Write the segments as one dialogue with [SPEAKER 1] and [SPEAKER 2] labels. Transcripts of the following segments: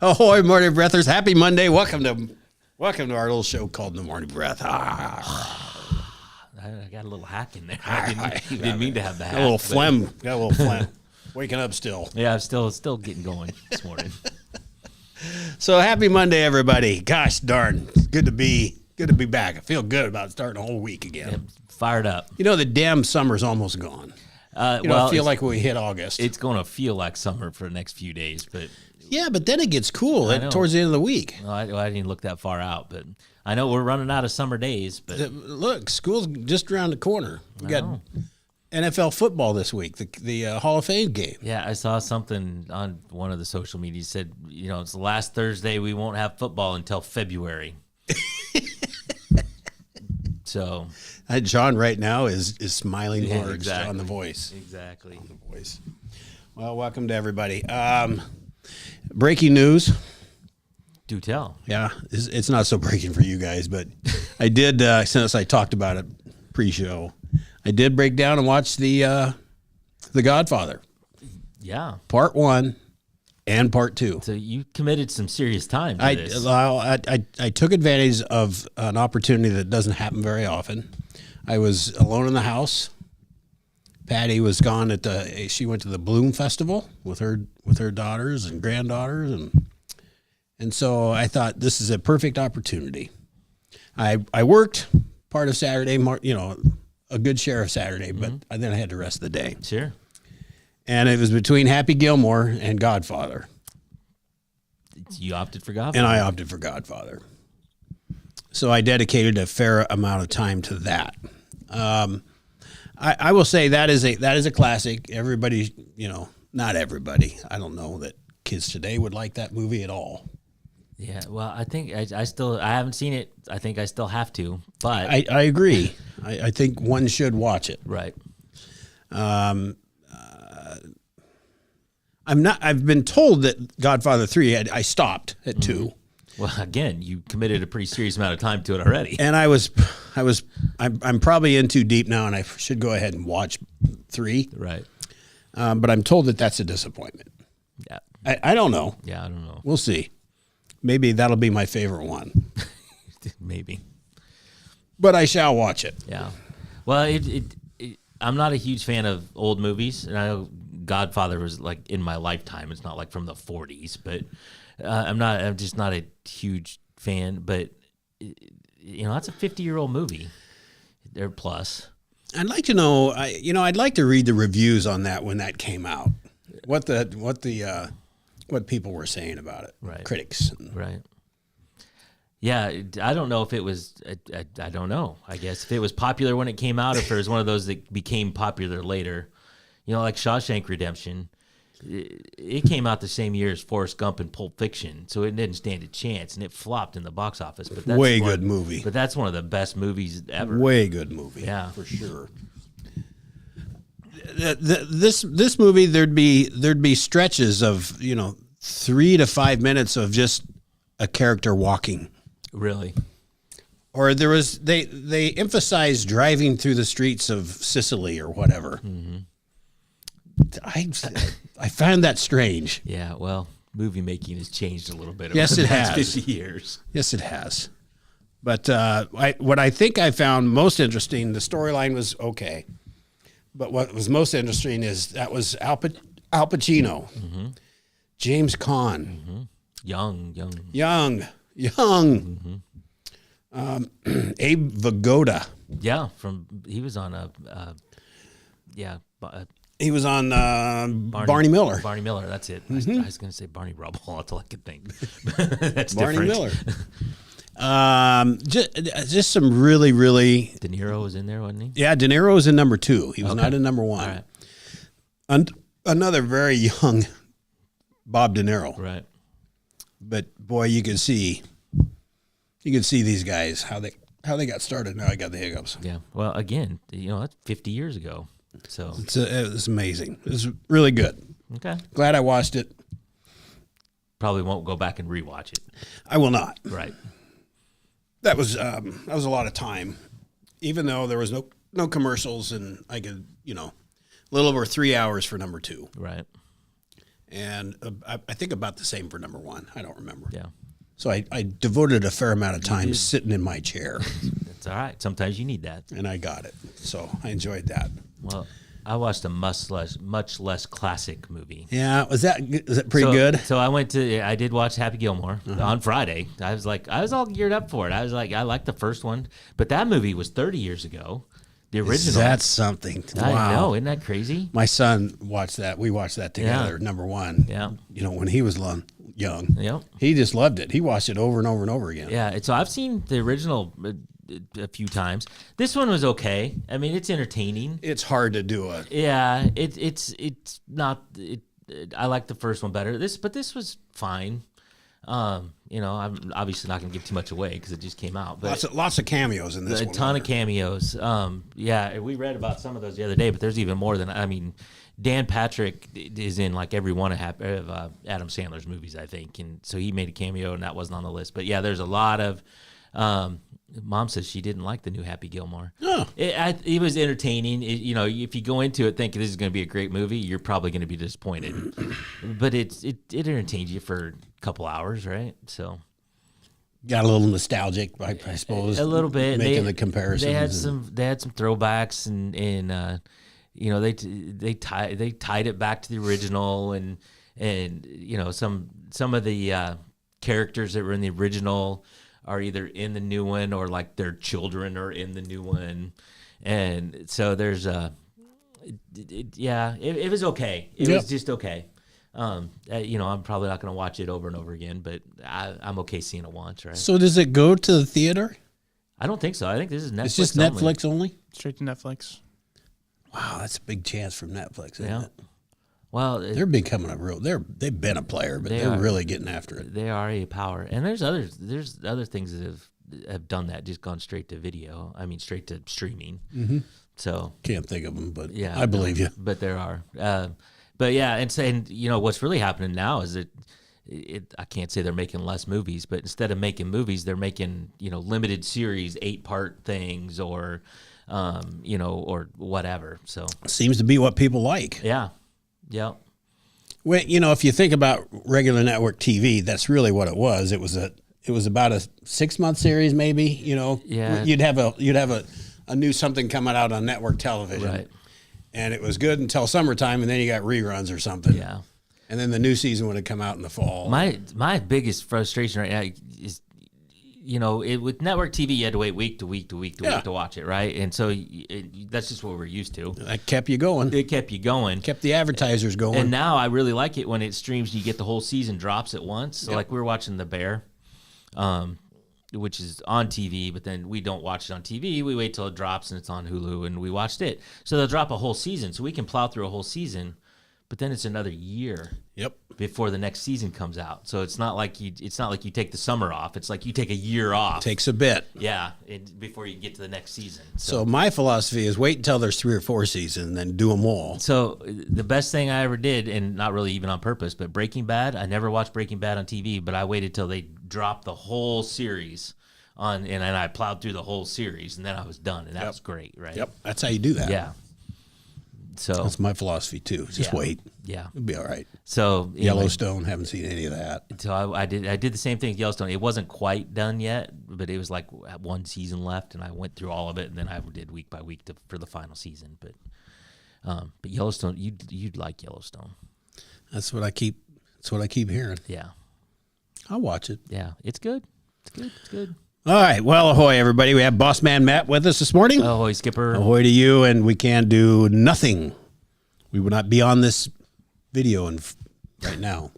[SPEAKER 1] Ahoy, Morning Breathers. Happy Monday. Welcome to our little show called The Morning Breath.
[SPEAKER 2] I got a little hack in there. I didn't mean to have the hack.
[SPEAKER 1] Got a little phlegm. Waking up still.
[SPEAKER 2] Yeah, I'm still getting going this morning.
[SPEAKER 1] So happy Monday, everybody. Gosh darn. It's good to be back. I feel good about starting a whole week again.
[SPEAKER 2] Yeah, fired up.
[SPEAKER 1] You know, the damn summer's almost gone. I feel like we hit August.
[SPEAKER 2] It's going to feel like summer for the next few days, but
[SPEAKER 1] yeah, but then it gets cool towards the end of the week.
[SPEAKER 2] well, I didn't look that far out, but I know we're running out of summer days. But
[SPEAKER 1] Look, school's just around the corner. We got NFL football this week, the Hall of Fame game.
[SPEAKER 2] yeah, I saw something on one of the social media said, it's the last Thursday we won't have football until February. So
[SPEAKER 1] John right now is smiling hard
[SPEAKER 2] exactly.
[SPEAKER 1] on The Voice.
[SPEAKER 2] Exactly.
[SPEAKER 1] On The Voice. Well, welcome to everybody. Breaking news.
[SPEAKER 2] Do tell.
[SPEAKER 1] Yeah, it's not so breaking for you guys, but I did, since I talked about it pre-show, I did break down and watch The Godfather,
[SPEAKER 2] Yeah.
[SPEAKER 1] Part 1 and Part 2.
[SPEAKER 2] So you committed some serious time to this.
[SPEAKER 1] I took advantage of an opportunity that doesn't happen very often. I was alone in the house. Patty was gone she went to the Bloom Festival with her daughters and granddaughters, and so I thought this is a perfect opportunity. I worked part of Saturday, a good share of Saturday, but then I had the rest of the day.
[SPEAKER 2] Sure.
[SPEAKER 1] And it was between Happy Gilmore and Godfather.
[SPEAKER 2] You opted for Godfather.
[SPEAKER 1] And I opted for Godfather. So I dedicated a fair amount of time to that. I will say that is a classic. Everybody, not everybody. I don't know that kids today would like that movie at all.
[SPEAKER 2] Yeah, well, I think I haven't seen it. I think I still have to, but
[SPEAKER 1] I agree. I think one should watch it.
[SPEAKER 2] right.
[SPEAKER 1] I've been told that Godfather 3, I stopped at 2.
[SPEAKER 2] Well, again, you committed a pretty serious amount of time to it already.
[SPEAKER 1] And I'm probably in too deep now, and I should go ahead and watch 3.
[SPEAKER 2] Right.
[SPEAKER 1] But I'm told that that's a disappointment.
[SPEAKER 2] Yeah.
[SPEAKER 1] I don't know.
[SPEAKER 2] Yeah, I don't know.
[SPEAKER 1] We'll see. Maybe that'll be my favorite one.
[SPEAKER 2] Maybe.
[SPEAKER 1] But I shall watch it.
[SPEAKER 2] Yeah. Well, I'm not a huge fan of old movies, and I know Godfather was like in my lifetime. It's not like from the 40s, but I'm just not a huge fan. But that's a 50-year-old movie. They're plus.
[SPEAKER 1] I'd like to know. I'd like to read the reviews on that when that came out. What people were saying about it.
[SPEAKER 2] Right.
[SPEAKER 1] Critics.
[SPEAKER 2] Right. Yeah, I don't know if it was. I don't know. I guess if it was popular when it came out, if it was one of those that became popular later, like Shawshank Redemption. It came out the same year as Forrest Gump and Pulp Fiction, so it didn't stand a chance, and it flopped in the box office. But that's
[SPEAKER 1] good movie.
[SPEAKER 2] But that's one of the best movies ever.
[SPEAKER 1] Way good movie.
[SPEAKER 2] Yeah,
[SPEAKER 1] for sure. This movie, there'd be stretches of 3 to 5 minutes of just a character walking.
[SPEAKER 2] Really?
[SPEAKER 1] Or there was they emphasized driving through the streets of Sicily or whatever. Mm-hmm. I found that strange.
[SPEAKER 2] Yeah, well, movie making has changed a little bit over
[SPEAKER 1] Yes,
[SPEAKER 2] the
[SPEAKER 1] it
[SPEAKER 2] past
[SPEAKER 1] has.
[SPEAKER 2] 50 years.
[SPEAKER 1] Yes, it has. But what I think I found most interesting, the storyline was okay. But what was most interesting is that was Al Pacino, James Caan,
[SPEAKER 2] Young.
[SPEAKER 1] Abe Vigoda.
[SPEAKER 2] Yeah, he was on
[SPEAKER 1] He was on Barney Miller.
[SPEAKER 2] Barney Miller, that's it. I was going to say Barney Rubble. That's all I could think. That's
[SPEAKER 1] Barney
[SPEAKER 2] different.
[SPEAKER 1] Miller. Just some really, really.
[SPEAKER 2] De Niro was in there, wasn't he?
[SPEAKER 1] Yeah, De Niro was in number 2. He was not in number 1.
[SPEAKER 2] All right.
[SPEAKER 1] And another very young Bob De Niro.
[SPEAKER 2] Right.
[SPEAKER 1] But boy, you can see these guys how they got started. Now I got the hiccups.
[SPEAKER 2] Yeah. Well, again, that's 50 years ago. So
[SPEAKER 1] it's amazing. It's really good.
[SPEAKER 2] Okay.
[SPEAKER 1] Glad I watched it.
[SPEAKER 2] Probably won't go back and rewatch it.
[SPEAKER 1] I will not.
[SPEAKER 2] Right.
[SPEAKER 1] That was a lot of time, even though there was no commercials, and I could a little over 3 hours for number 2.
[SPEAKER 2] Right.
[SPEAKER 1] and I think about the same for number one. I don't remember.
[SPEAKER 2] Yeah.
[SPEAKER 1] So I devoted a fair amount of time sitting in my chair,
[SPEAKER 2] That's all right. Sometimes you need that.
[SPEAKER 1] and I got it. So I enjoyed that.
[SPEAKER 2] Well, I watched a much less classic movie.
[SPEAKER 1] Yeah, was that pretty good?
[SPEAKER 2] So I did watch Happy Gilmore on Friday. I was all geared up for it. I was like, I liked the first one, but that movie was 30 years ago. The original.
[SPEAKER 1] That's something.
[SPEAKER 2] I
[SPEAKER 1] Wow.
[SPEAKER 2] know, isn't that crazy?
[SPEAKER 1] My son watched that. We watched that together.
[SPEAKER 2] Yeah.
[SPEAKER 1] Number one.
[SPEAKER 2] Yeah.
[SPEAKER 1] You know, when he was young.
[SPEAKER 2] Yeah.
[SPEAKER 1] He just loved it. He watched it over and over and over again.
[SPEAKER 2] Yeah. So I've seen the original a few times. This one was okay. I mean, it's entertaining.
[SPEAKER 1] It's hard to do it.
[SPEAKER 2] Yeah. It's not. I like the first one better. But this was fine. You know, I'm obviously not going to give too much away because it just came out. But
[SPEAKER 1] Lots of cameos in this
[SPEAKER 2] a
[SPEAKER 1] one.
[SPEAKER 2] ton of cameos. Yeah, we read about some of those the other day, but there's even more than. I mean, Dan Patrick is in like every one of Adam Sandler's movies, I think, and so he made a cameo, and that wasn't on the list. But yeah, there's a lot of. Mom says she didn't like the new Happy Gilmore.
[SPEAKER 1] Oh.
[SPEAKER 2] It was entertaining. You know, if you go into it thinking this is going to be a great movie, you're probably going to be disappointed. But it entertains you for a couple hours, right? So
[SPEAKER 1] Got a little nostalgic, I suppose.
[SPEAKER 2] a little bit.
[SPEAKER 1] Making the comparisons.
[SPEAKER 2] They had some throwbacks, and you know they tied it back to the original, and you know some of the characters that were in the original are either in the new one or like their children are in the new one, and so there's it was okay. It was just okay. You know, I'm probably not going to watch it over and over again, but I'm okay seeing it once, right?
[SPEAKER 1] So does it go to the theater?
[SPEAKER 2] I don't think so. I think this is Netflix.
[SPEAKER 1] It's just
[SPEAKER 2] only.
[SPEAKER 1] Netflix only?
[SPEAKER 3] Straight to Netflix.
[SPEAKER 1] Wow, that's a big chance from Netflix, isn't
[SPEAKER 2] Yeah.
[SPEAKER 1] it?
[SPEAKER 2] Well,
[SPEAKER 1] They're becoming they've been a player, but they're really getting after it.
[SPEAKER 2] they are a power, and there's other things that have done that, just gone straight to video. I mean, straight to streaming. Mm-hmm. So
[SPEAKER 1] Can't think of them, but
[SPEAKER 2] yeah,
[SPEAKER 1] I believe you.
[SPEAKER 2] But there are. But yeah, and you know what's really happening now is that I can't say they're making less movies, but instead of making movies, they're making limited series, 8-part things, or or whatever. So
[SPEAKER 1] Seems to be what people like.
[SPEAKER 2] yeah.
[SPEAKER 1] Well, if you think about regular network TV, that's really what it was. It was about a 6-month series, maybe.
[SPEAKER 2] Yeah.
[SPEAKER 1] You'd have a new something coming out on network television,
[SPEAKER 2] Right.
[SPEAKER 1] and it was good until summertime, and then you got reruns or something.
[SPEAKER 2] Yeah.
[SPEAKER 1] And then the new season would have come out in the fall.
[SPEAKER 2] My biggest frustration right now is, with network TV, you had to wait week to week to week to week to watch it, right? And so that's just what we're used to.
[SPEAKER 1] That kept you going.
[SPEAKER 2] It kept you going.
[SPEAKER 1] Kept the advertisers going.
[SPEAKER 2] And now I really like it when it streams and you get the whole season drops at once. So like we were watching The Bear, which is on TV, but then we don't watch it on TV. We wait till it drops and it's on Hulu, and we watched it. So they'll drop a whole season, so we can plow through a whole season, but then it's another year.
[SPEAKER 1] Yep.
[SPEAKER 2] Before the next season comes out. So it's not like you take the summer off. It's like you take a year off.
[SPEAKER 1] Takes a bit.
[SPEAKER 2] Yeah, before you get to the next season.
[SPEAKER 1] So my philosophy is wait until there's 3 or 4 seasons and then do them all.
[SPEAKER 2] So the best thing I ever did, and not really even on purpose, but Breaking Bad, I never watched Breaking Bad on TV, but I waited till they dropped the whole series and I plowed through the whole series, and then I was done, and that was great, right?
[SPEAKER 1] Yep. That's how you do that.
[SPEAKER 2] Yeah. So
[SPEAKER 1] That's my philosophy too. Just wait.
[SPEAKER 2] Yeah.
[SPEAKER 1] It'll be all right.
[SPEAKER 2] So anyway,
[SPEAKER 1] Yellowstone, haven't seen any of that.
[SPEAKER 2] So I did the same thing with Yellowstone. It wasn't quite done yet, but it was like 1 season left, and I went through all of it, and then I did week by week for the final season. But Yellowstone, you'd like Yellowstone.
[SPEAKER 1] That's what I keep hearing.
[SPEAKER 2] Yeah,
[SPEAKER 1] I'll watch it.
[SPEAKER 2] yeah, it's good. It's good.
[SPEAKER 1] All right. Well, ahoy, everybody. We have Boss Man Matt with us this morning.
[SPEAKER 2] Ahoy, Skipper.
[SPEAKER 1] Ahoy to you, and we can do nothing. We would not be on this video right now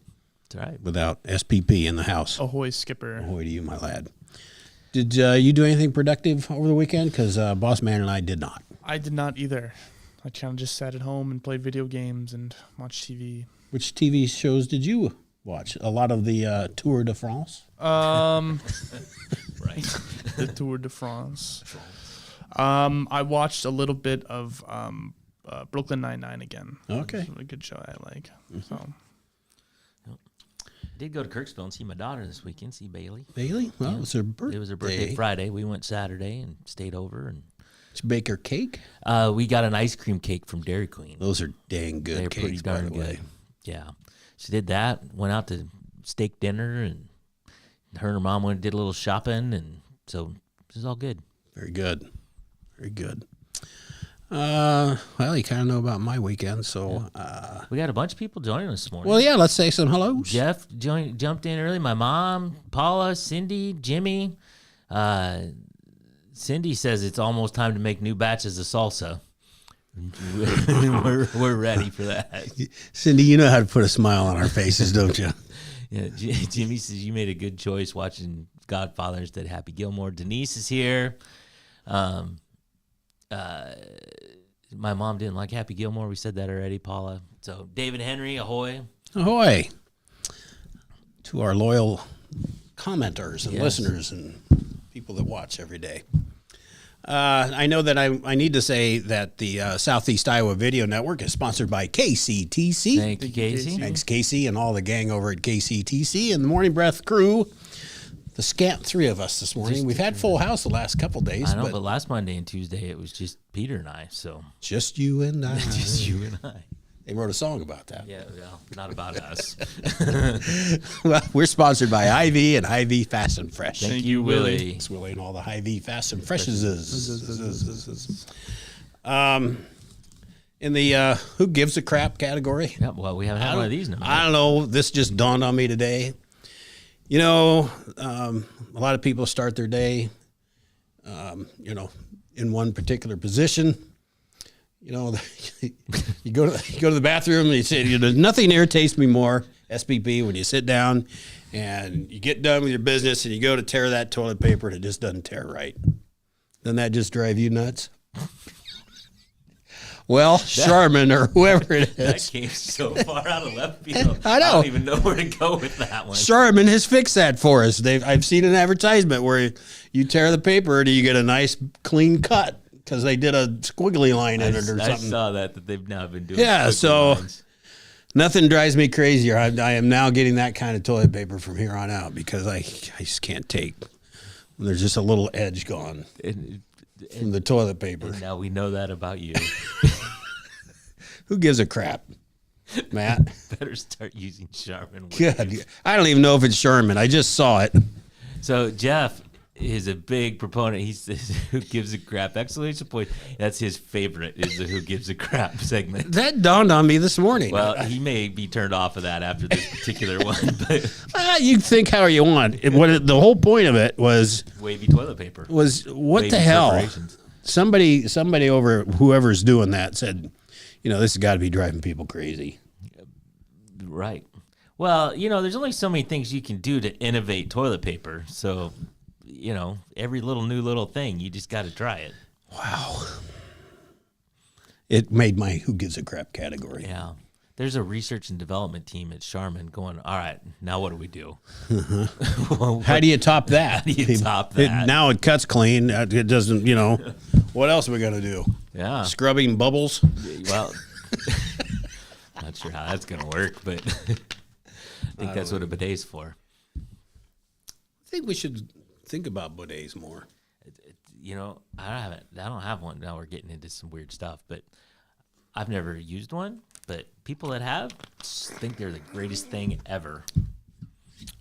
[SPEAKER 2] That's right.
[SPEAKER 1] without SPP in the house.
[SPEAKER 3] Ahoy, Skipper.
[SPEAKER 1] Ahoy to you, my lad. Did you do anything productive over the weekend? Because Boss Man and I did not.
[SPEAKER 3] I did not either. I kind of just sat at home and played video games and watched TV.
[SPEAKER 1] Which TV shows did you watch? A lot of the Tour de France?
[SPEAKER 2] Right.
[SPEAKER 3] The Tour de France. I watched a little bit of Brooklyn Nine-Nine again.
[SPEAKER 1] Okay.
[SPEAKER 3] It's a really good show I like. So
[SPEAKER 2] Did go to Kirksville and see my daughter this weekend. See Bailey.
[SPEAKER 1] Bailey? Well, it was her birthday.
[SPEAKER 2] It was her birthday Friday. We went Saturday and stayed over, and
[SPEAKER 1] Did you bake her cake?
[SPEAKER 2] we got an ice cream cake from Dairy Queen.
[SPEAKER 1] Those are dang good
[SPEAKER 2] They're
[SPEAKER 1] cakes,
[SPEAKER 2] pretty darn
[SPEAKER 1] by the way.
[SPEAKER 2] good. Yeah. she did that. Went out to steak dinner, and her and her mom went and did a little shopping, and so it was all good.
[SPEAKER 1] Very good. Very good. Well, you kind of know about my weekend, so.
[SPEAKER 2] We got a bunch of people joining us this morning.
[SPEAKER 1] Well, yeah, let's say some hellos.
[SPEAKER 2] Jeff jumped in early. My mom, Paula, Cindy, Jimmy. Cindy says it's almost time to make new batches of salsa. we're ready for that.
[SPEAKER 1] Cindy, you know how to put a smile on our faces, don't you?
[SPEAKER 2] Yeah, Jimmy says you made a good choice watching Godfather instead of Happy Gilmore. Denise is here. My mom didn't like Happy Gilmore. We said that already, Paula. So David Henry, ahoy.
[SPEAKER 1] Ahoy. To our loyal commenters and
[SPEAKER 2] Yes.
[SPEAKER 1] listeners and people that watch every day. I know that I need to say that the Southeast Iowa Video Network is sponsored by KCTC.
[SPEAKER 2] Thank you, Casey.
[SPEAKER 1] Thanks, Casey, and all the gang over at KCTC and the Morning Breath crew. The scant three of us this morning. We've had full house the last couple days,
[SPEAKER 2] I know, but last Monday and Tuesday it was just Peter and I. So
[SPEAKER 1] just you and I.
[SPEAKER 2] just you and I.
[SPEAKER 1] They wrote a song about that.
[SPEAKER 2] Yeah, well, not about us.
[SPEAKER 1] Well, we're sponsored by Hy-Vee and Hy-Vee Fast and Fresh.
[SPEAKER 2] Thank you, Willie.
[SPEAKER 1] It's Willie and all the Hy-Vee Fast and Freshes. In the Who Gives a Crap category,
[SPEAKER 2] Yeah, well, we haven't had one of these in a minute.
[SPEAKER 1] I don't know. This just dawned on me today. You know, a lot of people start their day, in one particular position. You know, you go to the bathroom and you say, nothing irritates me more, SPP, when you sit down and you get done with your business and you go to tear that toilet paper and it just doesn't tear right. Doesn't that just drive you nuts? Well, Charmin or whoever it
[SPEAKER 2] That
[SPEAKER 1] is,
[SPEAKER 2] came so far out of left field.
[SPEAKER 1] I know.
[SPEAKER 2] I don't even know where to go with that one.
[SPEAKER 1] Charmin has fixed that for us. I've seen an advertisement where you tear the paper and you get a nice clean cut because they did a squiggly line in it or
[SPEAKER 2] I
[SPEAKER 1] something.
[SPEAKER 2] saw that they've now been doing.
[SPEAKER 1] Yeah,
[SPEAKER 2] squiggly
[SPEAKER 1] so
[SPEAKER 2] lines.
[SPEAKER 1] nothing drives me crazier. I am now getting that kind of toilet paper from here on out because I just can't take when there's just a little edge gone from the toilet paper.
[SPEAKER 2] And now we know that about you.
[SPEAKER 1] Who gives a crap, Matt?
[SPEAKER 2] Better start using Charmin.
[SPEAKER 1] Good. I don't even know if it's Charmin. I just saw it.
[SPEAKER 2] So Jeff is a big proponent. He says, "Who gives a crap?" Exclamation point. That's his favorite. Is the "Who gives a crap" segment.
[SPEAKER 1] That dawned on me this morning.
[SPEAKER 2] Well, he may be turned off of that after this particular one, but
[SPEAKER 1] You think how you want. The whole point of it was
[SPEAKER 2] wavy toilet paper.
[SPEAKER 1] what
[SPEAKER 2] Wavy
[SPEAKER 1] the hell?
[SPEAKER 2] corporations.
[SPEAKER 1] Somebody over whoever's doing that said, this has got to be driving people crazy.
[SPEAKER 2] Right. Well, there's only so many things you can do to innovate toilet paper. So, every little thing, you just got to try it.
[SPEAKER 1] Wow. It made my who gives a crap category.
[SPEAKER 2] Yeah. There's a research and development team at Charmin going, all right, now what do we do?
[SPEAKER 1] How do you top that?
[SPEAKER 2] How do you top that?
[SPEAKER 1] Now it cuts clean. It doesn't, what else are we going to do?
[SPEAKER 2] Yeah.
[SPEAKER 1] Scrubbing bubbles?
[SPEAKER 2] Well, not sure how that's going to work, but I think that's what a bidet's for.
[SPEAKER 1] I think we should think about bidets more.
[SPEAKER 2] I don't have one. Now we're getting into some weird stuff, but I've never used one. But people that have think they're the greatest thing ever.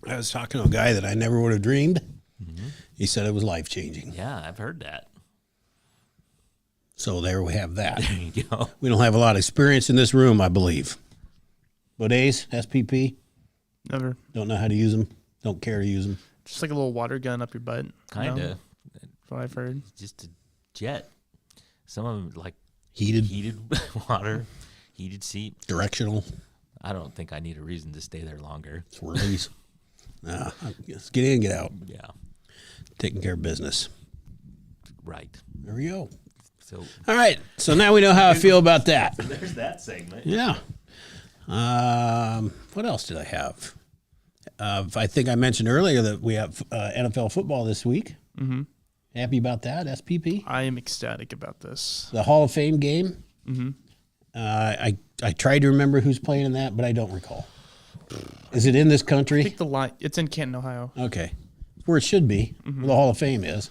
[SPEAKER 1] I was talking to a guy that I never would have dreamed. Mm-hmm. He said it was life-changing.
[SPEAKER 2] Yeah, I've heard that.
[SPEAKER 1] So there we have that.
[SPEAKER 2] There you go.
[SPEAKER 1] We don't have a lot of experience in this room, I believe. Bidets, SPP,
[SPEAKER 3] Never.
[SPEAKER 1] don't know how to use them, don't care to use them.
[SPEAKER 3] Just like a little water gun up your butt.
[SPEAKER 2] Kind of.
[SPEAKER 3] That's what I've heard.
[SPEAKER 2] Just a jet. Some of them like
[SPEAKER 1] Heated,
[SPEAKER 2] water, heated seat.
[SPEAKER 1] directional,
[SPEAKER 2] I don't think I need a reason to stay there longer.
[SPEAKER 1] swirlies. Just get in, get out.
[SPEAKER 2] Yeah,
[SPEAKER 1] Taking care of business.
[SPEAKER 2] right.
[SPEAKER 1] There we go.
[SPEAKER 2] So
[SPEAKER 1] All right. So now we know how I feel about that.
[SPEAKER 2] there's that segment.
[SPEAKER 1] Yeah. What else did I have? I think I mentioned earlier that we have NFL football this week.
[SPEAKER 3] Mm-hmm.
[SPEAKER 1] Happy about that, SPP?
[SPEAKER 3] I am ecstatic about this.
[SPEAKER 1] The Hall of Fame game.
[SPEAKER 3] Mm-hmm.
[SPEAKER 1] I tried to remember who's playing in that, but I don't recall. Is it in this
[SPEAKER 3] I
[SPEAKER 1] country?
[SPEAKER 3] think the line. It's in Canton, Ohio.
[SPEAKER 1] Okay. Where it should be, where the Hall of Fame is.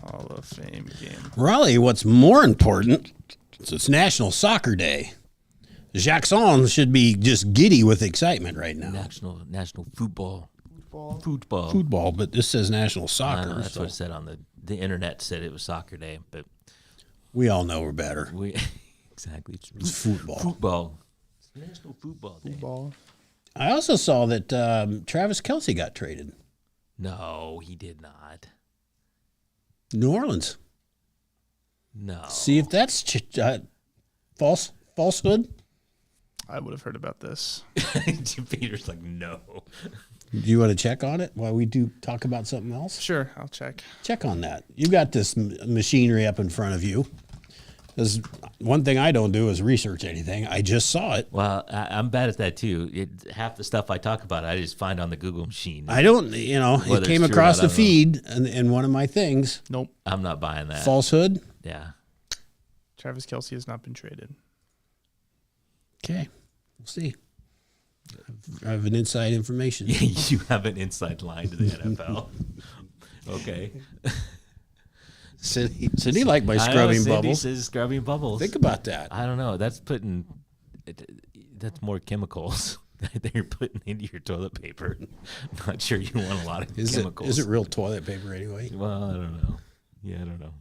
[SPEAKER 3] Hall of Fame game.
[SPEAKER 1] Raleigh, what's more important is it's National Soccer Day. Jackson should be just giddy with excitement right now.
[SPEAKER 2] National football. Football.
[SPEAKER 1] Football, but this says national
[SPEAKER 2] I
[SPEAKER 1] soccer.
[SPEAKER 2] know, that's
[SPEAKER 1] So
[SPEAKER 2] what it said on the internet. Said it was soccer day, but
[SPEAKER 1] we all know we're better.
[SPEAKER 2] we exactly
[SPEAKER 1] It's football.
[SPEAKER 2] football. It's National Football Day.
[SPEAKER 3] Ball.
[SPEAKER 1] I also saw that Travis Kelce got traded.
[SPEAKER 2] No, he did not.
[SPEAKER 1] New Orleans.
[SPEAKER 2] No.
[SPEAKER 1] See if that's falsehood.
[SPEAKER 3] I would have heard about this.
[SPEAKER 2] Peter's like, no.
[SPEAKER 1] Do you want to check on it while we do talk about something else?
[SPEAKER 3] Sure, I'll check.
[SPEAKER 1] Check on that. You've got this machinery up in front of you. Because one thing I don't do is research anything. I just saw it.
[SPEAKER 2] Well, I'm bad at that too. Half the stuff I talk about, I just find on the Google machine.
[SPEAKER 1] I don't,
[SPEAKER 2] Whether
[SPEAKER 1] it came
[SPEAKER 2] it's true or
[SPEAKER 1] across
[SPEAKER 2] not, I
[SPEAKER 1] the
[SPEAKER 2] don't know.
[SPEAKER 1] feed and one of my things.
[SPEAKER 3] Nope.
[SPEAKER 2] I'm not buying that.
[SPEAKER 1] Falsehood.
[SPEAKER 2] Yeah.
[SPEAKER 3] Travis Kelce has not been traded.
[SPEAKER 1] Okay. We'll see. I have an inside information.
[SPEAKER 2] You have an inside line to the NFL. Okay.
[SPEAKER 1] Cindy liked my
[SPEAKER 2] I know,
[SPEAKER 1] scrubbing
[SPEAKER 2] Cindy
[SPEAKER 1] bubbles.
[SPEAKER 2] says scrubbing bubbles.
[SPEAKER 1] Think about that.
[SPEAKER 2] I don't know. That's more chemicals that you're putting into your toilet paper. I'm not sure you want a lot of chemicals.
[SPEAKER 1] Is it real toilet paper anyway?
[SPEAKER 2] Well, I don't know. Yeah, I don't know.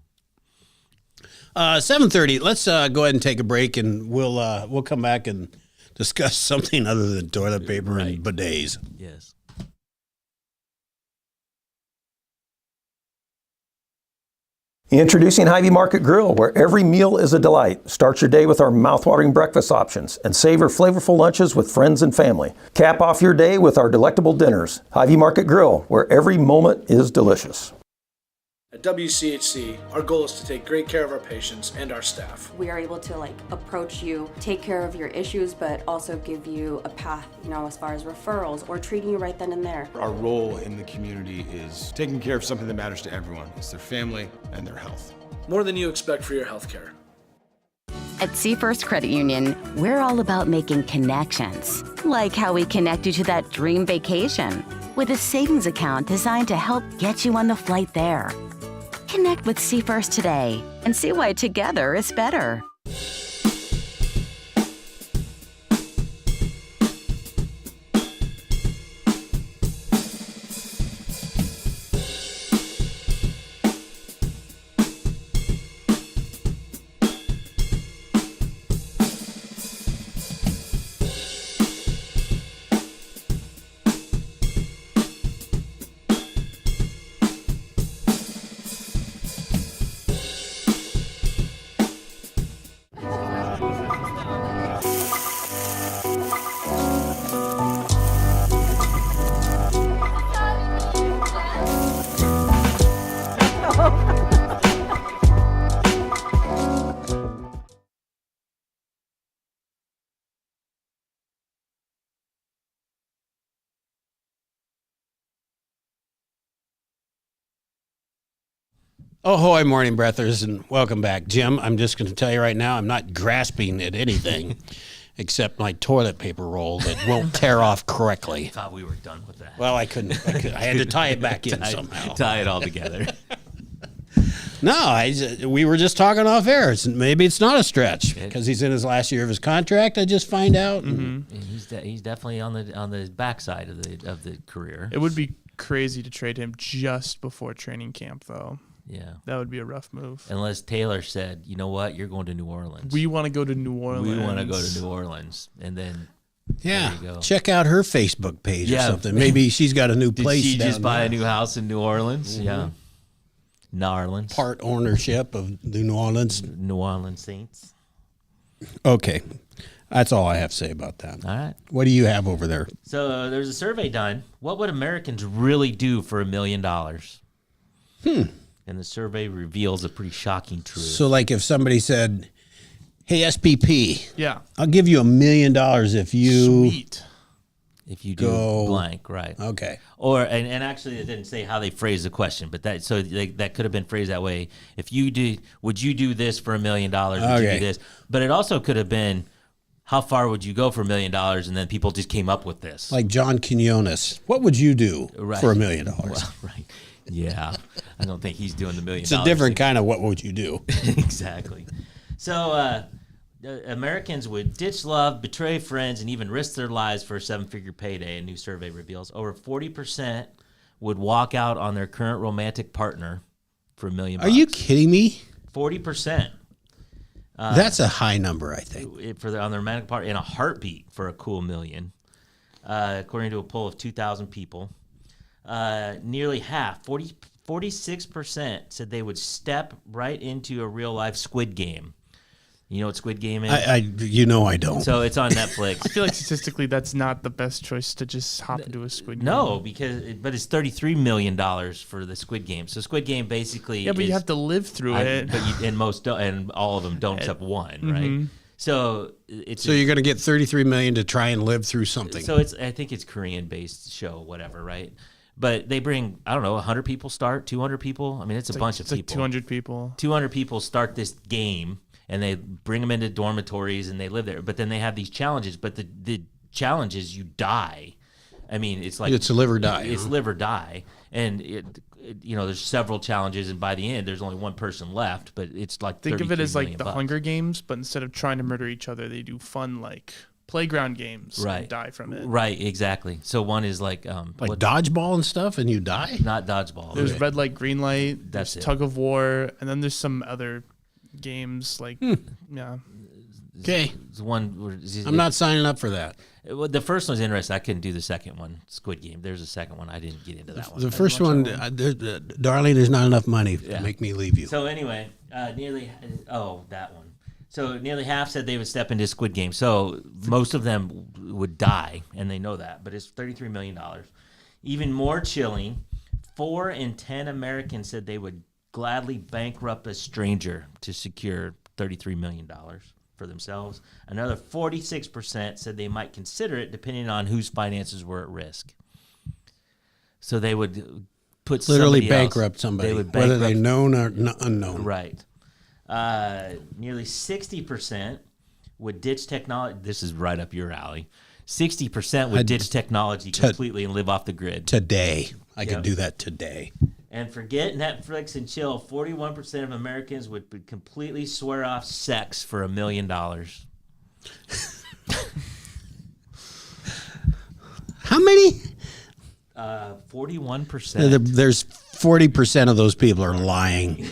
[SPEAKER 1] 7:30. Let's go ahead and take a break, and we'll come back and discuss something other than toilet paper and bidets.
[SPEAKER 2] Yes.
[SPEAKER 4] Introducing Hy-Vee Market Grill, where every meal is a delight. Start your day with our mouthwatering breakfast options and savor flavorful lunches with friends and family. Cap off your day with our delectable dinners. Hy-Vee Market Grill, where every moment is delicious.
[SPEAKER 5] At WCHC, our goal is to take great care of our patients and our staff.
[SPEAKER 6] We are able to approach you, take care of your issues, but also give you a path, as far as referrals or treating you right then and there.
[SPEAKER 7] Our role in the community is taking care of something that matters to everyone. It's their family and their health.
[SPEAKER 5] More than you expect for your healthcare.
[SPEAKER 8] At Seafirst Credit Union, we're all about making connections, like how we connect you to that dream vacation with a savings account designed to help get you on the flight there. Connect with Seafirst today and see why together is better.
[SPEAKER 1] Ahoy, morning breathers, and welcome back. Jim, I'm just going to tell you right now, I'm not grasping at anything except my toilet paper roll that won't tear off correctly.
[SPEAKER 2] I thought we were done with that.
[SPEAKER 1] Well, I couldn't. I had to tie it back in somehow.
[SPEAKER 2] Tie it all together.
[SPEAKER 1] No, we were just talking off air. Maybe it's not a stretch because he's in his last year of his contract. I just find out.
[SPEAKER 2] And he's definitely on the backside of the career.
[SPEAKER 3] It would be crazy to trade him just before training camp, though.
[SPEAKER 2] Yeah.
[SPEAKER 3] That would be a rough move.
[SPEAKER 2] Unless Taylor said, you know what, you're going to New Orleans.
[SPEAKER 3] We want to go to New Orleans.
[SPEAKER 2] We want to go to New Orleans. And then
[SPEAKER 1] Yeah,
[SPEAKER 2] there you go.
[SPEAKER 1] check out her Facebook page or
[SPEAKER 2] Yeah.
[SPEAKER 1] something. Maybe she's got a new
[SPEAKER 2] Did
[SPEAKER 1] place.
[SPEAKER 2] she just
[SPEAKER 1] down
[SPEAKER 2] buy
[SPEAKER 1] there.
[SPEAKER 2] a new house in New Orleans? Yeah. New Orleans.
[SPEAKER 1] Part ownership of the New Orleans.
[SPEAKER 2] New Orleans Saints.
[SPEAKER 1] Okay, that's all I have to say about that.
[SPEAKER 2] All right.
[SPEAKER 1] What do you have over there?
[SPEAKER 2] So there's a survey done. What would Americans really do for $1 million? And the survey reveals a pretty shocking truth.
[SPEAKER 1] So, like, if somebody said, "Hey, SPP,
[SPEAKER 3] Yeah.
[SPEAKER 1] I'll give you $1 million if you."
[SPEAKER 3] Sweet.
[SPEAKER 2] if you do
[SPEAKER 1] Go.
[SPEAKER 2] blank, right?
[SPEAKER 1] Okay.
[SPEAKER 2] Or and actually, it didn't say how they phrased the question, but that that could have been phrased that way. If you do, would you do this for $1 million? Would you
[SPEAKER 1] Okay.
[SPEAKER 2] do this? But it also could have been, how far would you go for $1 million? And then people just came up with this.
[SPEAKER 1] Like John Quinones, what would you do
[SPEAKER 2] Right.
[SPEAKER 1] for $1 million?
[SPEAKER 2] Well, right. Yeah. I don't think he's doing the $1 million.
[SPEAKER 1] It's a different kind of what would you do?
[SPEAKER 2] Exactly. So Americans would ditch love, betray friends, and even risk their lives for a 7-figure payday, a new survey reveals. Over 40% would walk out on their current romantic partner for $1 million.
[SPEAKER 1] Are you kidding me?
[SPEAKER 2] 40%.
[SPEAKER 1] That's a high number, I think.
[SPEAKER 2] On their romantic partner in a heartbeat for a cool $1 million. According to a poll of 2,000 people. Nearly half, 46% said they would step right into a real-life Squid Game. You know what Squid Game is?
[SPEAKER 1] I don't.
[SPEAKER 2] So it's on Netflix.
[SPEAKER 3] I feel like statistically that's not the best choice to just hop into a Squid Game.
[SPEAKER 2] No, but it's $33 million for the Squid Game. So Squid Game basically
[SPEAKER 3] Yeah, but you have to live through it.
[SPEAKER 2] and all of them don't except one, right? So
[SPEAKER 1] So you're going to get $33 million to try and live through something.
[SPEAKER 2] So I think it's Korean-based show, whatever, right? But they bring, I don't know, 100 people start, 200 people. I mean, it's a bunch of
[SPEAKER 3] It's like
[SPEAKER 2] people.
[SPEAKER 3] 200 people.
[SPEAKER 2] 200 people start this game, and they bring them into dormitories, and they live there. But then they have these challenges. But the challenge is you die. I mean, it's like
[SPEAKER 1] It's live or die,
[SPEAKER 2] It's
[SPEAKER 1] huh?
[SPEAKER 2] live or die, and there's several challenges, and by the end, there's only one person left. But it's like
[SPEAKER 3] Think of it as like the
[SPEAKER 2] $33 million.
[SPEAKER 3] Hunger Games, but instead of trying to murder each other, they do fun like playground games
[SPEAKER 2] Right.
[SPEAKER 3] and die from it.
[SPEAKER 2] Right, exactly. So one is like
[SPEAKER 1] like dodgeball and stuff, and you die?
[SPEAKER 2] not dodgeball.
[SPEAKER 3] There's
[SPEAKER 2] right?
[SPEAKER 3] red light, green light.
[SPEAKER 2] That's
[SPEAKER 3] There's
[SPEAKER 2] it.
[SPEAKER 3] tug of war, and then there's some other games like yeah.
[SPEAKER 1] Okay.
[SPEAKER 2] It's one.
[SPEAKER 1] I'm not signing up for that.
[SPEAKER 2] Well, the first one's interesting. I couldn't do the second one, Squid Game. There's a second one. I didn't get into that one.
[SPEAKER 1] The first one, darling, there's not enough money to
[SPEAKER 2] Yeah.
[SPEAKER 1] make me leave you.
[SPEAKER 2] So anyway, that one. So nearly half said they would step into Squid Game. So most of them would die, and they know that. But it's $33 million. Even more chilling, 4 in 10 Americans said they would gladly bankrupt a stranger to secure $33 million for themselves. Another 46% said they might consider it depending on whose finances were at risk. So they would put
[SPEAKER 1] Literally
[SPEAKER 2] somebody else-
[SPEAKER 1] bankrupt somebody,
[SPEAKER 2] They would
[SPEAKER 1] whether they
[SPEAKER 2] bankrupt-
[SPEAKER 1] known or unknown.
[SPEAKER 2] Right. Nearly 60% would ditch technology. This is right up your alley. 60% would ditch technology completely and live off the grid.
[SPEAKER 1] Today. I
[SPEAKER 2] Yeah.
[SPEAKER 1] could do that today.
[SPEAKER 2] And forget Netflix and chill. 41% of Americans would completely swear off sex for $1 million.
[SPEAKER 1] How many?
[SPEAKER 2] 41%.
[SPEAKER 1] There's 40% of those people are lying.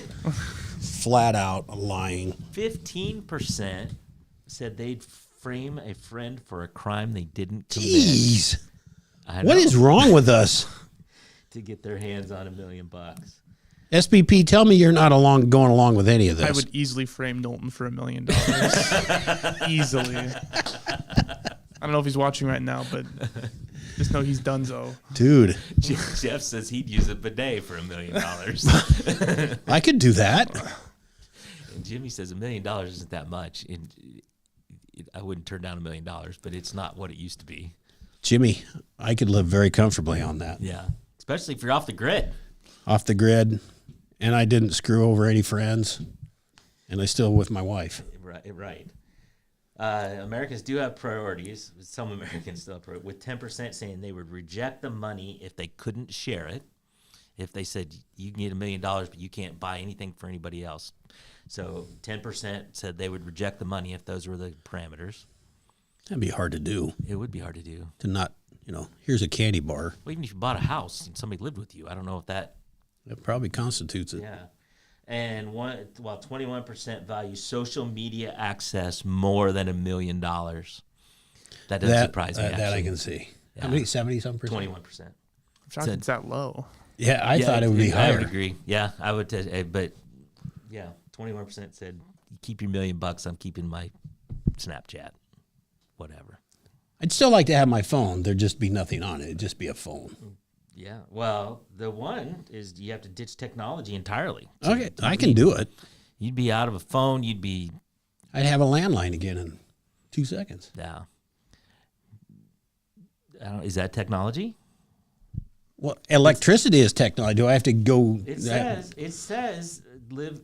[SPEAKER 1] Flat out lying.
[SPEAKER 2] 15% said they'd frame a friend for a crime they didn't commit.
[SPEAKER 1] Jeez.
[SPEAKER 2] I
[SPEAKER 1] What
[SPEAKER 2] know.
[SPEAKER 1] is wrong with us?
[SPEAKER 2] To get their hands on $1 million.
[SPEAKER 1] SBP, tell me you're not going along with any of this.
[SPEAKER 3] I would easily frame Knowlton for $1 million. Easily. I don't know if he's watching right now, but just know he's donezo.
[SPEAKER 1] Dude,
[SPEAKER 2] Jeff says he'd use a bidet for $1 million.
[SPEAKER 1] I could do that.
[SPEAKER 2] And Jimmy says $1 million isn't that much. And I wouldn't turn down $1 million, but it's not what it used to be.
[SPEAKER 1] Jimmy, I could live very comfortably on that.
[SPEAKER 2] Yeah. Especially if you're off the grid.
[SPEAKER 1] Off the grid, and I didn't screw over any friends, and I still with my wife.
[SPEAKER 2] Right. Americans do have priorities. Some Americans still have priorities, with 10% saying they would reject the money if they couldn't share it. If they said you can get $1 million, but you can't buy anything for anybody else. So 10% said they would reject the money if those were the parameters.
[SPEAKER 1] That'd be hard to do.
[SPEAKER 2] It would be hard to do.
[SPEAKER 1] To not, here's a candy bar.
[SPEAKER 2] Well, even if you bought a house and somebody lived with you, I don't know if that.
[SPEAKER 1] That probably constitutes it.
[SPEAKER 2] Yeah. And 21% value social media access more than $1 million. That doesn't surprise me.
[SPEAKER 1] That I
[SPEAKER 2] actually.
[SPEAKER 1] can see.
[SPEAKER 2] Yeah.
[SPEAKER 1] How many? 70-some percent.
[SPEAKER 2] 21%.
[SPEAKER 3] I'm shocked it's that low.
[SPEAKER 1] Yeah, I thought it would be
[SPEAKER 2] I
[SPEAKER 1] higher.
[SPEAKER 2] would agree. Yeah, I would. But yeah, 21% said keep your $1 million. I'm keeping my Snapchat. Whatever.
[SPEAKER 1] I'd still like to have my phone. There'd just be nothing on it. It'd just be a phone.
[SPEAKER 2] Yeah. Well, the one is you have to ditch technology entirely.
[SPEAKER 1] Okay, I can do it.
[SPEAKER 2] You'd be out of a phone. You'd be.
[SPEAKER 1] I'd have a landline again in 2 seconds.
[SPEAKER 2] Yeah. Is that technology?
[SPEAKER 1] Well, electricity is technology. Do I have to go?
[SPEAKER 2] It says live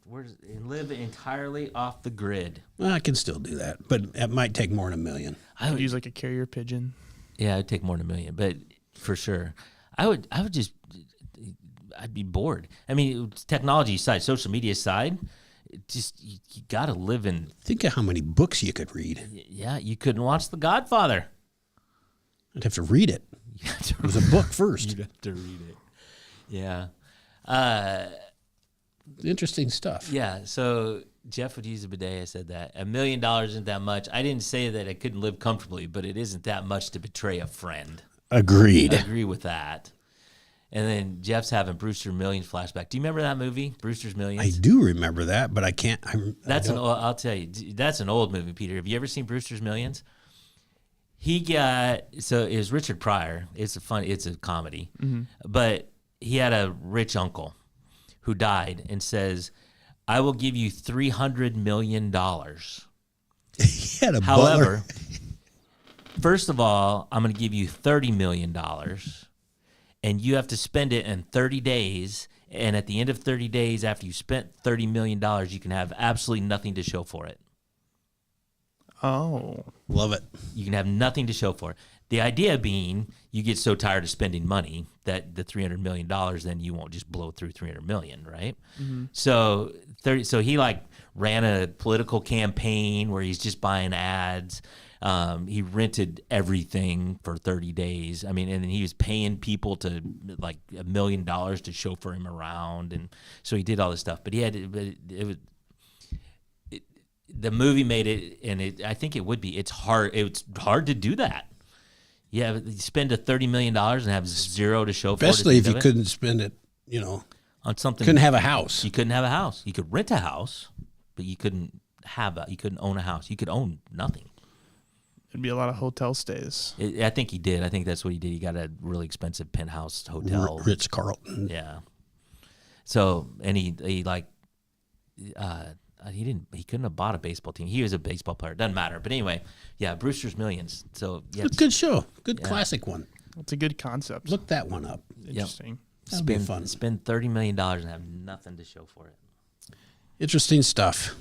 [SPEAKER 2] live entirely off the grid.
[SPEAKER 1] Well, I can still do that, but it might take more than $1 million.
[SPEAKER 3] I would use like a carrier pigeon.
[SPEAKER 2] Yeah, it'd take more than $1 million, but for sure, I'd be bored. I mean, technology aside, social media aside, you got to live in.
[SPEAKER 1] Think of how many books you could read.
[SPEAKER 2] Yeah, you couldn't watch The Godfather.
[SPEAKER 1] I'd have to read it. It was a book first.
[SPEAKER 2] You'd have to read it. Yeah.
[SPEAKER 1] Interesting stuff.
[SPEAKER 2] Yeah, so Jeff would use a bidet. I said that. $1 million isn't that much. I didn't say that I couldn't live comfortably, but it isn't that much to betray a friend.
[SPEAKER 1] Agreed.
[SPEAKER 2] I agree with that. And then Jeff's having Brewster Millions flashback. Do you remember that movie, Brewster's Millions?
[SPEAKER 1] I do remember that, but I can't.
[SPEAKER 2] I'll tell you, that's an old movie, Peter. Have you ever seen Brewster's Millions? So it was Richard Pryor. It's a comedy, but he had a rich uncle who died and says, "I will give you $300 million."
[SPEAKER 1] He had a
[SPEAKER 2] However,
[SPEAKER 1] butler.
[SPEAKER 2] first of all, I'm going to give you $30 million, and you have to spend it in 30 days. And at the end of 30 days, after you spent $30 million, you can have absolutely nothing to show for it.
[SPEAKER 3] Oh.
[SPEAKER 1] Love it.
[SPEAKER 2] You can have nothing to show for it. The idea being you get so tired of spending money that the $300 million, then you won't just blow through $300 million, right? So he like ran a political campaign where he's just buying ads. He rented everything for 30 days. I mean, and then he was paying people to like $1 million to chauffeur him around. And so he did all this stuff, but the movie made it, and I think it would be. It's hard to do that. Yeah, you spend $30 million and have zero to show for it.
[SPEAKER 1] Especially if you couldn't spend it,
[SPEAKER 2] on something.
[SPEAKER 1] couldn't have a house.
[SPEAKER 2] You couldn't have a house. You could rent a house, but you couldn't own a house. You could own nothing.
[SPEAKER 3] It'd be a lot of hotel stays.
[SPEAKER 2] I think he did. I think that's what he did. He got a really expensive penthouse hotel.
[SPEAKER 1] Ritz Carlton.
[SPEAKER 2] Yeah. So, and he couldn't have bought a baseball team. He was a baseball player. Doesn't matter. But anyway, yeah, Brewster's Millions. So yeah,
[SPEAKER 1] Good show. Good classic one.
[SPEAKER 3] It's a good concept.
[SPEAKER 1] Look that one up.
[SPEAKER 3] Interesting.
[SPEAKER 1] That'll be fun.
[SPEAKER 2] Spend $30 million and have nothing to show for it.
[SPEAKER 1] Interesting stuff.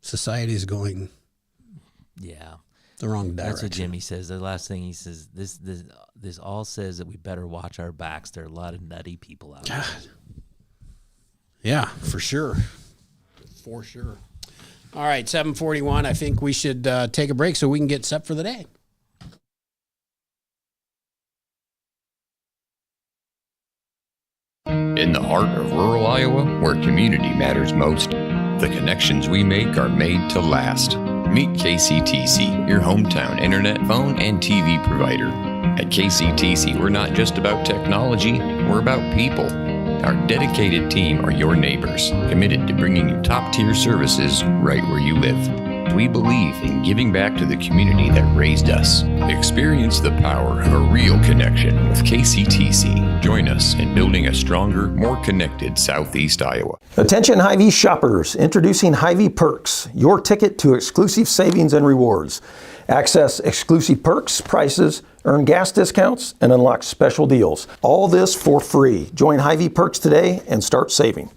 [SPEAKER 1] Society's going
[SPEAKER 2] Yeah.
[SPEAKER 1] the wrong direction.
[SPEAKER 2] That's what Jimmy says. The last thing he says, this all says that we better watch our backs. There are a lot of nutty people out there.
[SPEAKER 1] God. Yeah, for sure. For sure. All right, 7:41. I think we should take a break so we can get set for the day.
[SPEAKER 9] In the heart of rural Iowa, where community matters most, the connections we make are made to last. Meet KCTC, your hometown internet, phone, and TV provider. At KCTC, we're not just about technology, we're about people. Our dedicated team are your neighbors, committed to bringing you top-tier services right where you live. We believe in giving back to the community that raised us. Experience the power of a real connection with KCTC. Join us in building a stronger, more connected Southeast Iowa.
[SPEAKER 4] Attention Hy-Vee shoppers, introducing Hy-Vee Perks, your ticket to exclusive savings and rewards. Access exclusive perks, prices, earn gas discounts, and unlock special deals. All this for free. Join Hy-Vee Perks today and start saving.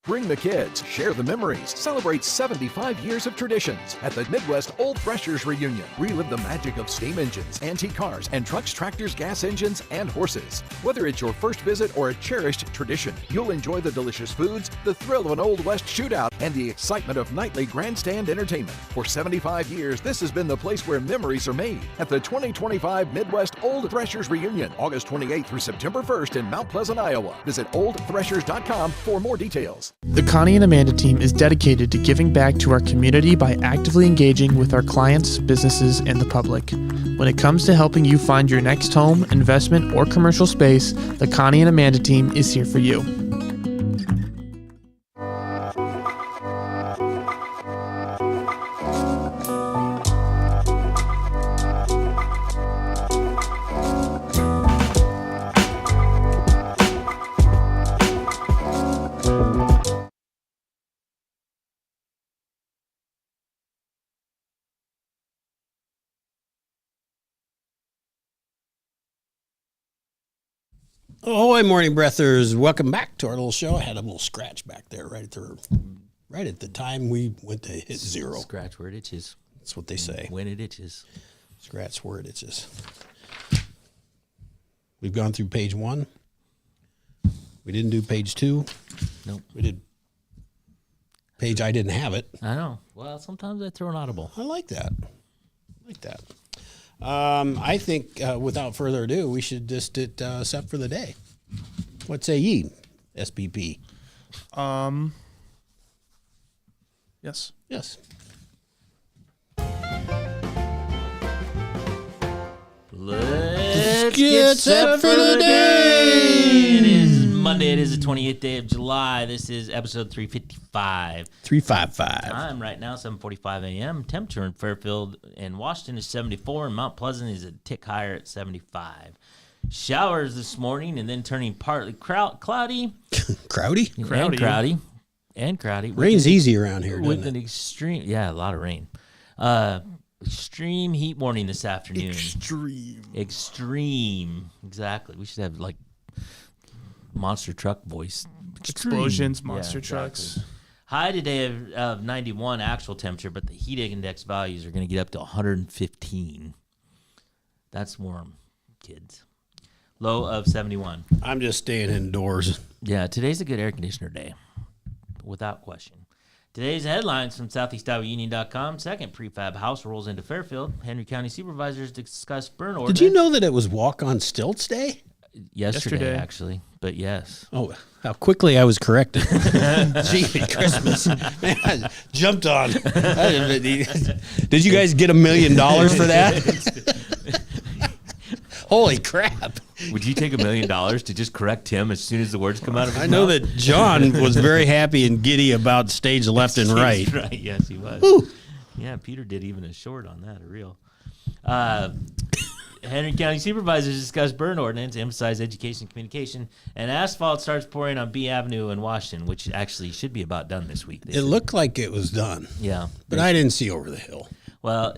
[SPEAKER 10] Bring the kids, share the memories, celebrate 75 years of traditions at the Midwest Old Threshers Reunion. Relive the magic of steam engines, antique cars, and trucks, tractors, gas engines, and horses. Whether it's your first visit or a cherished tradition, you'll enjoy the delicious foods, the thrill of an Old West shootout, and the excitement of nightly grandstand entertainment. For 75 years, this has been the place where memories are made at the 2025 Midwest Old Threshers Reunion, August 28th through September 1st in Mount Pleasant, Iowa. Visit oldthreshers.com for more details.
[SPEAKER 3] The Connie and Amanda team is dedicated to giving back to our community by actively engaging with our clients, businesses, and the public. When it comes to helping you find your next home, investment, or commercial space, the Connie and Amanda team is here for you.
[SPEAKER 1] Ahoy, morning breathers. Welcome back to our little show. I had a little scratch back there right at the time we went to hit zero.
[SPEAKER 2] Scratch where it itches.
[SPEAKER 1] That's what they say.
[SPEAKER 2] When it itches.
[SPEAKER 1] Scratch where it itches. We've gone through page 1. We didn't do page 2.
[SPEAKER 2] Nope.
[SPEAKER 1] We did Page, I didn't have it.
[SPEAKER 2] I know. Well, sometimes I throw an audible.
[SPEAKER 1] I like that. I think without further ado, we should just hit set for the day. What say ye, SPP?
[SPEAKER 3] Yes.
[SPEAKER 1] Yes.
[SPEAKER 2] Let's get set for the day. It is Monday. It is the 28th day of July. This is episode 355.
[SPEAKER 1] 355.
[SPEAKER 2] Time right now, 7:45 a.m. Temperature in Fairfield and Washington is 74, and Mount Pleasant is a tick higher at 75. Showers this morning, and then turning partly cloudy.
[SPEAKER 1] Crowdy?
[SPEAKER 2] And cloudy.
[SPEAKER 1] Rain's easy around here,
[SPEAKER 2] With
[SPEAKER 1] doesn't
[SPEAKER 2] an
[SPEAKER 1] it?
[SPEAKER 2] extreme, a lot of rain. Extreme heat warning this afternoon. Extreme. Exactly. We should have like monster truck voice.
[SPEAKER 3] Explosions, monster
[SPEAKER 2] Yeah,
[SPEAKER 3] trucks.
[SPEAKER 2] exactly. High today of 91 actual temperature, but the heat index values are going to get up to 115. That's warm, kids. Low of 71.
[SPEAKER 1] I'm just staying indoors.
[SPEAKER 2] Yeah, today's a good air conditioner day, without question. Today's headlines from SoutheastIowaUnion.com. Second prefab house rolls into Fairfield. Henry County supervisors discuss burn ordinance.
[SPEAKER 1] Did you know that it was Walk on Stilts Day?
[SPEAKER 2] Yesterday, actually, but yes.
[SPEAKER 1] Oh, how quickly I was corrected. Gee, Christmas. Man, I jumped on. Did you guys get $1 million for that? Holy crap.
[SPEAKER 2] Would you take $1 million to just correct him as soon as the words come out of his
[SPEAKER 1] I
[SPEAKER 2] mouth?
[SPEAKER 1] know that John was very happy and giddy about stage left and right.
[SPEAKER 2] Stage right, yes, he was.
[SPEAKER 1] Woo.
[SPEAKER 2] Yeah, Peter did even a short on that, a reel. Henry County supervisors discuss burn ordinance, emphasize education and communication, and asphalt starts pouring on B Avenue in Washington, which actually should be about done this week.
[SPEAKER 1] It looked like it was done.
[SPEAKER 2] Yeah.
[SPEAKER 1] But I didn't see over the hill.
[SPEAKER 2] Well,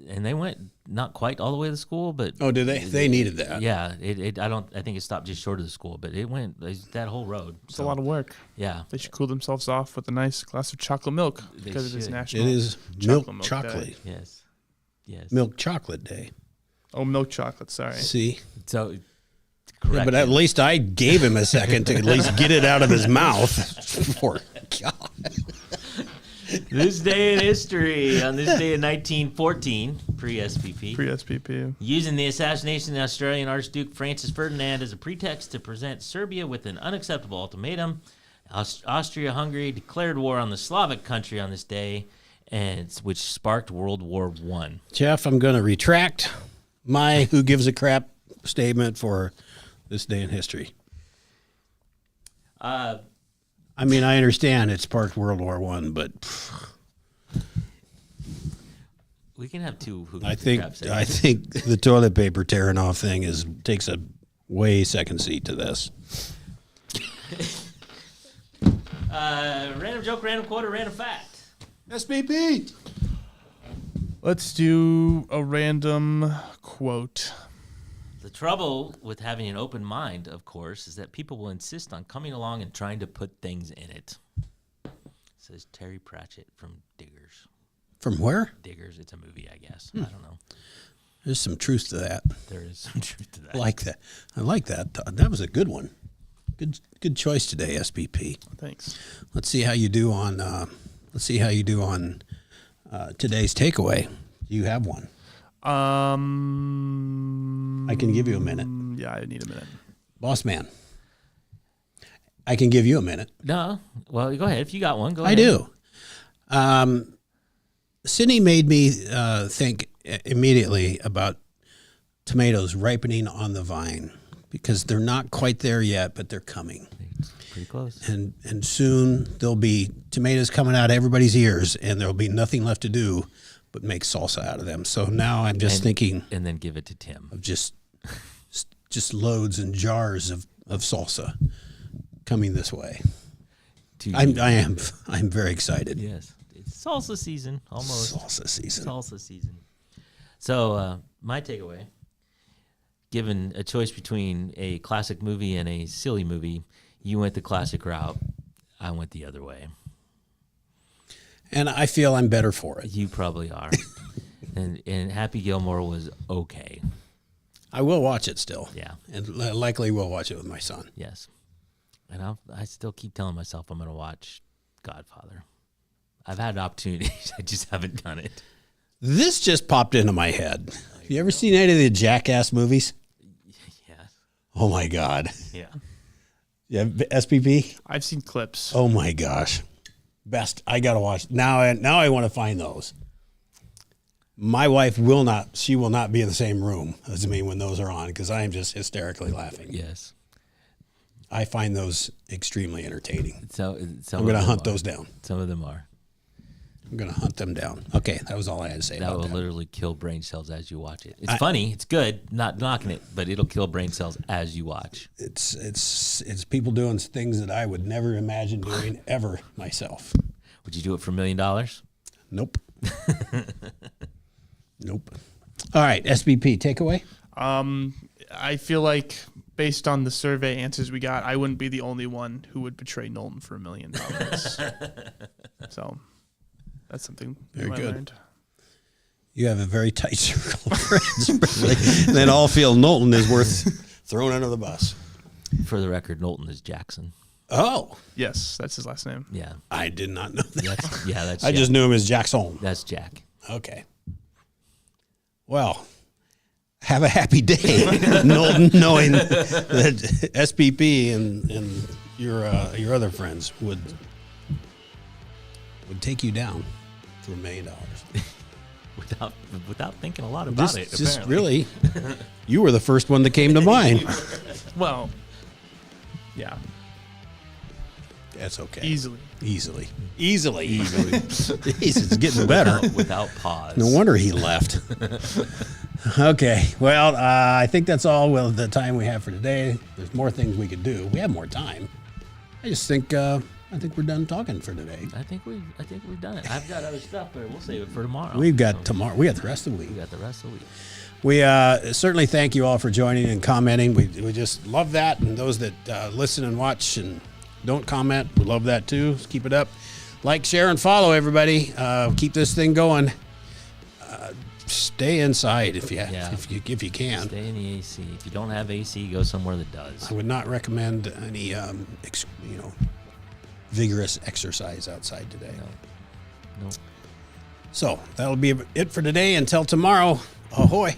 [SPEAKER 2] and they went not quite all the way to the school, but
[SPEAKER 1] Oh, did they? They needed that.
[SPEAKER 2] yeah, I think it stopped just short of the school, but it went that whole road.
[SPEAKER 3] It's a lot of work.
[SPEAKER 2] Yeah.
[SPEAKER 3] They should cool themselves off with a nice glass of chocolate milk because it is
[SPEAKER 2] should.
[SPEAKER 3] National
[SPEAKER 1] It is
[SPEAKER 3] Chocolate
[SPEAKER 1] milk
[SPEAKER 3] Day.
[SPEAKER 1] chocolate.
[SPEAKER 2] Yes. Yes.
[SPEAKER 1] Milk chocolate day.
[SPEAKER 3] Oh, milk chocolate. Sorry.
[SPEAKER 1] See?
[SPEAKER 2] So
[SPEAKER 1] Yeah,
[SPEAKER 2] correct.
[SPEAKER 1] but at least I gave him a second to at least get it out of his mouth. Poor God.
[SPEAKER 2] This day in history, on this day in 1914, pre-SPP,
[SPEAKER 3] Pre-SPP.
[SPEAKER 2] using the assassination of the Australian Archduke Francis Ferdinand as a pretext to present Serbia with an unacceptable ultimatum, Austria-Hungary declared war on the Slavic country on this day, and which sparked World War I.
[SPEAKER 1] Jeff, I'm going to retract my who gives a crap statement for this day in history. I mean, I understand it sparked World War I, but
[SPEAKER 2] We can have two who
[SPEAKER 1] I
[SPEAKER 2] gives a
[SPEAKER 1] think
[SPEAKER 2] crap segments.
[SPEAKER 1] I think the toilet paper tearing off thing takes a way second seat to this.
[SPEAKER 2] Random joke, random quote, or random fact.
[SPEAKER 1] SPP.
[SPEAKER 3] Let's do a random quote.
[SPEAKER 2] The trouble with having an open mind, of course, is that people will insist on coming along and trying to put things in it. Says Terry Pratchett from Diggers.
[SPEAKER 1] From where?
[SPEAKER 2] Diggers, it's a movie, I guess. I don't know.
[SPEAKER 1] There's some truth to that.
[SPEAKER 2] There is some truth to that.
[SPEAKER 1] I like that. I like that. That was a good one. Good choice today, SPP.
[SPEAKER 3] Thanks.
[SPEAKER 1] Let's see how you do on. Today's takeaway. Do you have one? I can give you a minute.
[SPEAKER 3] Yeah, I need a minute.
[SPEAKER 1] Boss man. I can give you a minute.
[SPEAKER 2] No, well, go ahead. If you got one, go
[SPEAKER 1] I
[SPEAKER 2] ahead.
[SPEAKER 1] do. Sydney made me think immediately about tomatoes ripening on the vine because they're not quite there yet, but they're coming.
[SPEAKER 2] It's pretty close.
[SPEAKER 1] And soon there'll be tomatoes coming out of everybody's ears, and there'll be nothing left to do but make salsa out of them. So now I'm just thinking
[SPEAKER 2] And then give it to Tim.
[SPEAKER 1] of just loads and jars of salsa coming this way. I'm very excited.
[SPEAKER 2] Yes. It's salsa season, almost.
[SPEAKER 1] Salsa season.
[SPEAKER 2] Salsa season. So my takeaway, given a choice between a classic movie and a silly movie, you went the classic route. I went the other way.
[SPEAKER 1] And I feel I'm better for it.
[SPEAKER 2] You probably are. and Happy Gilmore was okay.
[SPEAKER 1] I will watch it still.
[SPEAKER 2] Yeah.
[SPEAKER 1] And likely will watch it with my son.
[SPEAKER 2] Yes. And I still keep telling myself I'm going to watch Godfather. I've had opportunities. I just haven't done it.
[SPEAKER 1] This just popped into my head. You ever seen any of the Jackass movies?
[SPEAKER 2] Yeah.
[SPEAKER 1] Oh my God.
[SPEAKER 2] Yeah.
[SPEAKER 1] Yeah, SPP?
[SPEAKER 3] I've seen clips.
[SPEAKER 1] Oh my gosh. Best. I got to watch. Now I want to find those. My wife will not be in the same room as me when those are on because I am just hysterically laughing.
[SPEAKER 2] Yes.
[SPEAKER 1] I find those extremely entertaining.
[SPEAKER 2] So
[SPEAKER 1] I'm going to hunt those down.
[SPEAKER 2] Some of them are.
[SPEAKER 1] I'm going to hunt them down. Okay, that was all I had to say
[SPEAKER 2] That
[SPEAKER 1] about
[SPEAKER 2] will
[SPEAKER 1] that.
[SPEAKER 2] literally kill brain cells as you watch it. It's funny. It's good. Not knocking it, but it'll kill brain cells as you watch.
[SPEAKER 1] It's people doing things that I would never imagine doing ever myself.
[SPEAKER 2] Would you do it for $1 million?
[SPEAKER 1] Nope. Nope. All right, SBP takeaway.
[SPEAKER 3] I feel like based on the survey answers we got, I wouldn't be the only one who would betray Knowlton for $1 million. So that's something
[SPEAKER 1] Very
[SPEAKER 3] I
[SPEAKER 1] good.
[SPEAKER 3] learned.
[SPEAKER 1] You have a very tight circle of friends, and then all feel Knowlton is worth throwing under the bus.
[SPEAKER 2] For the record, Knowlton is Jackson.
[SPEAKER 1] Oh,
[SPEAKER 3] Yes, that's his last name.
[SPEAKER 2] Yeah.
[SPEAKER 1] I did not know that.
[SPEAKER 2] That's
[SPEAKER 1] I
[SPEAKER 2] Jack.
[SPEAKER 1] just knew him as Jackson.
[SPEAKER 2] That's Jack.
[SPEAKER 1] Okay. Well, have a happy day, Knowlton, knowing that SPP and your other friends would take you down for $1 million.
[SPEAKER 2] Without thinking a lot about it.
[SPEAKER 1] Just
[SPEAKER 2] apparently.
[SPEAKER 1] really, you were the first one that came to mind.
[SPEAKER 3] Well, yeah,
[SPEAKER 1] That's okay.
[SPEAKER 3] easily.
[SPEAKER 1] Easily. It's getting better.
[SPEAKER 2] Without pause.
[SPEAKER 1] No wonder he left. Okay. Well, I think that's all the time we have for today. There's more things we could do. We have more time. I just think we're done talking for today.
[SPEAKER 2] I think we've done it. I've got other stuff, but we'll save it for tomorrow.
[SPEAKER 1] We've got tomorrow. We got the rest of the week.
[SPEAKER 2] We got the rest of the week.
[SPEAKER 1] We certainly thank you all for joining and commenting. We just love that, and those that listen and watch and don't comment, we love that too. Just keep it up. Like, share, and follow, everybody. Keep this thing going. Stay inside if you can.
[SPEAKER 2] Stay in the AC. If you don't have AC, go somewhere that does.
[SPEAKER 1] I would not recommend any vigorous exercise outside today.
[SPEAKER 2] No.
[SPEAKER 1] So that'll be it for today. Until tomorrow, ahoy.